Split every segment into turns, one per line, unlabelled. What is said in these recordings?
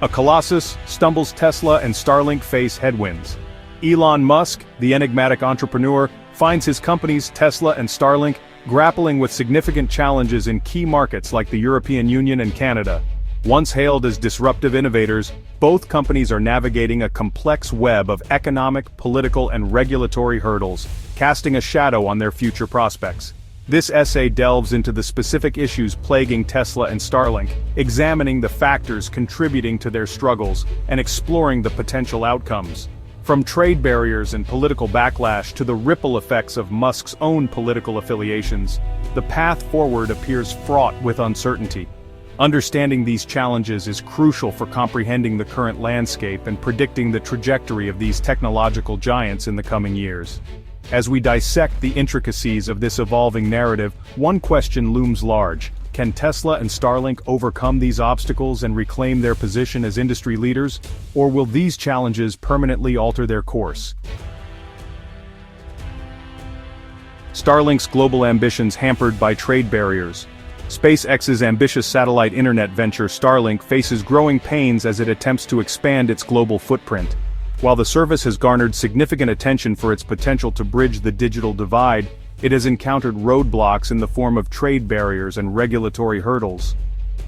A colossus, stumbles Tesla and Starlink face headwinds. Elon Musk, the enigmatic entrepreneur, finds his companies Tesla and Starlink grappling with significant challenges in key markets like the European Union and Canada. Once hailed as disruptive innovators, both companies are navigating a complex web of economic, political, and regulatory hurdles, casting a shadow on their future prospects. This essay delves into the specific issues plaguing Tesla and Starlink, examining the factors contributing to their struggles, and exploring the potential outcomes. From trade barriers and political backlash to the ripple effects of Musk's own political affiliations, the path forward appears fraught with uncertainty. Understanding these challenges is crucial for comprehending the current landscape and predicting the trajectory of these technological giants in the coming years. As we dissect the intricacies of this evolving narrative, one question looms large: can Tesla and Starlink overcome these obstacles and reclaim their position as industry leaders, or will these challenges permanently alter their course? Starlink's global ambitions hampered by trade barriers. SpaceX's ambitious satellite internet venture Starlink faces growing pains as it attempts to expand its global footprint. While the service has garnered significant attention for its potential to bridge the digital divide, it has encountered roadblocks in the form of trade barriers and regulatory hurdles.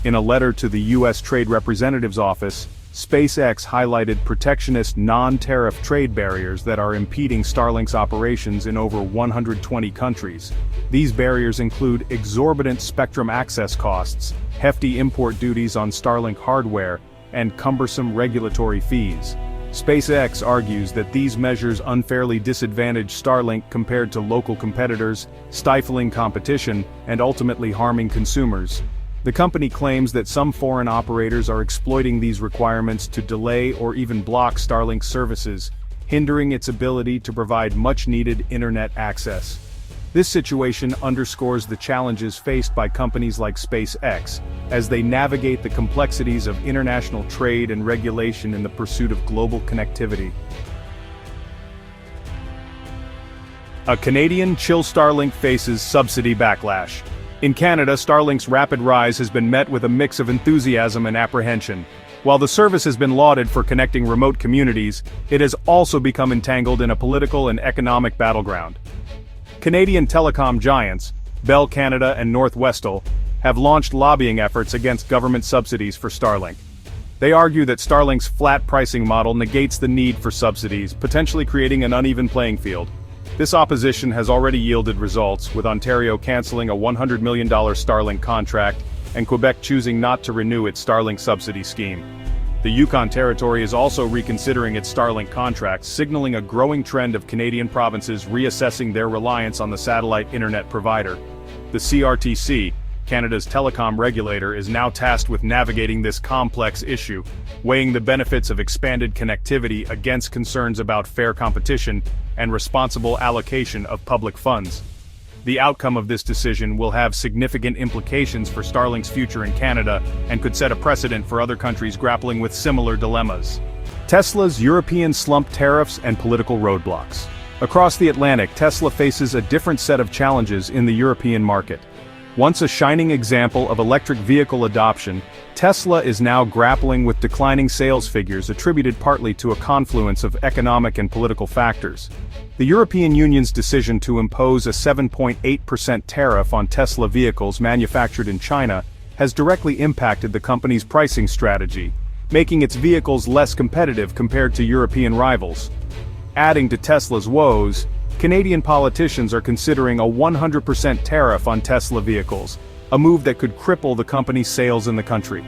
In a letter to the U.S. Trade Representative's office, SpaceX highlighted protectionist non-tariff trade barriers that are impeding Starlink's operations in over 120 countries. These barriers include exorbitant spectrum access costs, hefty import duties on Starlink hardware, and cumbersome regulatory fees. SpaceX argues that these measures unfairly disadvantage Starlink compared to local competitors, stifling competition, and ultimately harming consumers. The company claims that some foreign operators are exploiting these requirements to delay or even block Starlink's services, hindering its ability to provide much-needed internet access. This situation underscores the challenges faced by companies like SpaceX, as they navigate the complexities of international trade and regulation in the pursuit of global connectivity. A Canadian chill Starlink faces subsidy backlash. In Canada, Starlink's rapid rise has been met with a mix of enthusiasm and apprehension. While the service has been lauded for connecting remote communities, it has also become entangled in a political and economic battleground. Canadian telecom giants, Bell Canada and Northwestel, have launched lobbying efforts against government subsidies for Starlink. They argue that Starlink's flat pricing model negates the need for subsidies, potentially creating an uneven playing field. This opposition has already yielded results, with Ontario canceling a $100 million Starlink contract, and Quebec choosing not to renew its Starlink subsidy scheme. The Yukon Territory is also reconsidering its Starlink contracts, signaling a growing trend of Canadian provinces reassessing their reliance on the satellite internet provider. The CRTC, Canada's telecom regulator, is now tasked with navigating this complex issue, weighing the benefits of expanded connectivity against concerns about fair competition and responsible allocation of public funds. The outcome of this decision will have significant implications for Starlink's future in Canada and could set a precedent for other countries grappling with similar dilemmas. Tesla's European slump tariffs and political roadblocks. Across the Atlantic, Tesla faces a different set of challenges in the European market. Once a shining example of electric vehicle adoption, Tesla is now grappling with declining sales figures attributed partly to a confluence of economic and political factors. The European Union's decision to impose a 7.8% tariff on Tesla vehicles manufactured in China has directly impacted the company's pricing strategy, making its vehicles less competitive compared to European rivals. Adding to Tesla's woes, Canadian politicians are considering a 100% tariff on Tesla vehicles, a move that could cripple the company's sales in the country.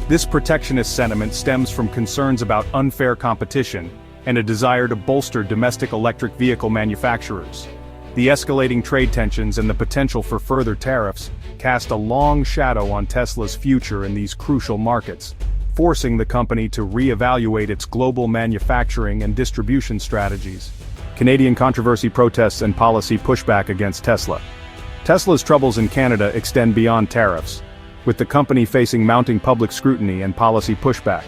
This protectionist sentiment stems from concerns about unfair competition and a desire to bolster domestic electric vehicle manufacturers. The escalating trade tensions and the potential for further tariffs cast a long shadow on Tesla's future in these crucial markets, forcing the company to re-evaluate its global manufacturing and distribution strategies. Canadian controversy, protests, and policy pushback against Tesla. Tesla's troubles in Canada extend beyond tariffs, with the company facing mounting public scrutiny and policy pushback.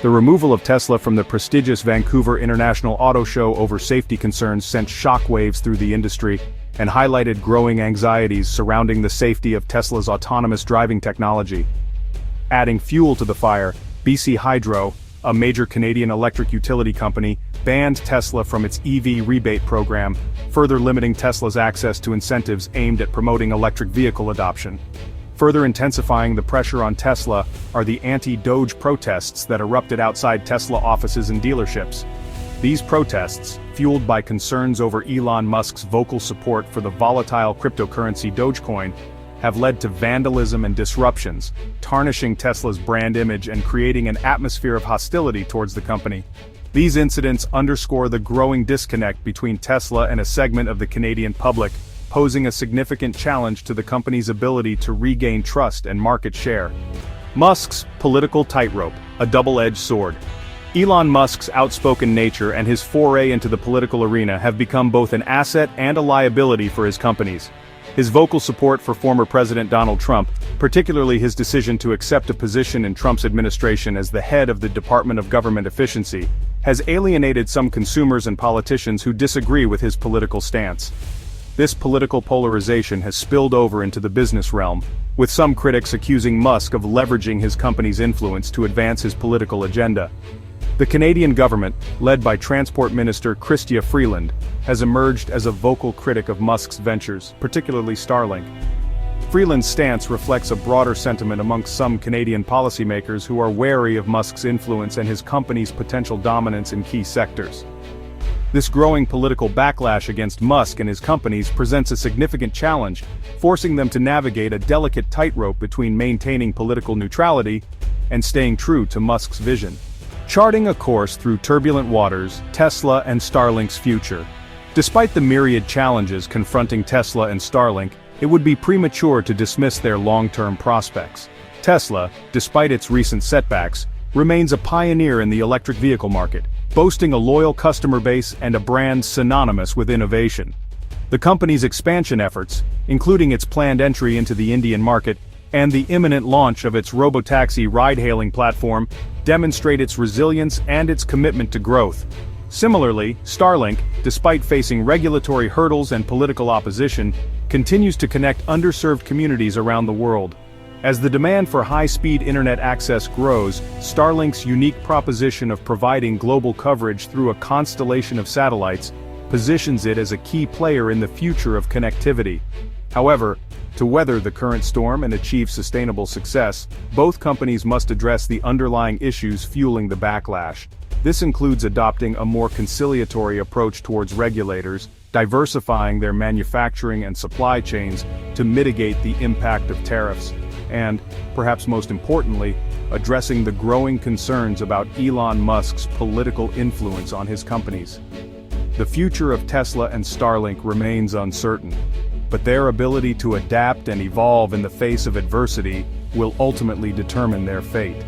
The removal of Tesla from the prestigious Vancouver International Auto Show over safety concerns sent shockwaves through the industry and highlighted growing anxieties surrounding the safety of Tesla's autonomous driving technology. Adding fuel to the fire, BC Hydro, a major Canadian electric utility company, banned Tesla from its EV rebate program, further limiting Tesla's access to incentives aimed at promoting electric vehicle adoption. Further intensifying the pressure on Tesla are the anti-Doge protests that erupted outside Tesla offices and dealerships. These protests, fueled by concerns over Elon Musk's vocal support for the volatile cryptocurrency Dogecoin, have led to vandalism and disruptions, tarnishing Tesla's brand image and creating an atmosphere of hostility towards the company. These incidents underscore the growing disconnect between Tesla and a segment of the Canadian public, posing a significant challenge to the company's ability to regain trust and market share. Musk's political tightrope, a double-edged sword. Elon Musk's outspoken nature and his foray into the political arena have become both an asset and a liability for his companies. His vocal support for former President Donald Trump, particularly his decision to accept a position in Trump's administration as the head of the Department of Government Efficiency, has alienated some consumers and politicians who disagree with his political stance. This political polarization has spilled over into the business realm, with some critics accusing Musk of leveraging his company's influence to advance his political agenda. The Canadian government, led by Transport Minister Chrystia Freeland, has emerged as a vocal critic of Musk's ventures, particularly Starlink. Freeland's stance reflects a broader sentiment amongst some Canadian policymakers who are wary of Musk's influence and his company's potential dominance in key sectors. This growing political backlash against Musk and his companies presents a significant challenge, forcing them to navigate a delicate tightrope between maintaining political neutrality and staying true to Musk's vision. Charting a course through turbulent waters, Tesla and Starlink's future. Despite the myriad challenges confronting Tesla and Starlink, it would be premature to dismiss their long-term prospects. Tesla, despite its recent setbacks, remains a pioneer in the electric vehicle market, boasting a loyal customer base and a brand synonymous with innovation. The company's expansion efforts, including its planned entry into the Indian market, and the imminent launch of its robotaxi ride-hailing platform, demonstrate its resilience and its commitment to growth. Similarly, Starlink, despite facing regulatory hurdles and political opposition, continues to connect underserved communities around the world. As the demand for high-speed internet access grows, Starlink's unique proposition of providing global coverage through a constellation of satellites positions it as a key player in the future of connectivity. However, to weather the current storm and achieve sustainable success, both companies must address the underlying issues fueling the backlash. This includes adopting a more conciliatory approach towards regulators, diversifying their manufacturing and supply chains to mitigate the impact of tariffs, and, perhaps most importantly, addressing the growing concerns about Elon Musk's political influence on his companies. The future of Tesla and Starlink remains uncertain, but their ability to adapt and evolve in the face of adversity will ultimately determine their fate.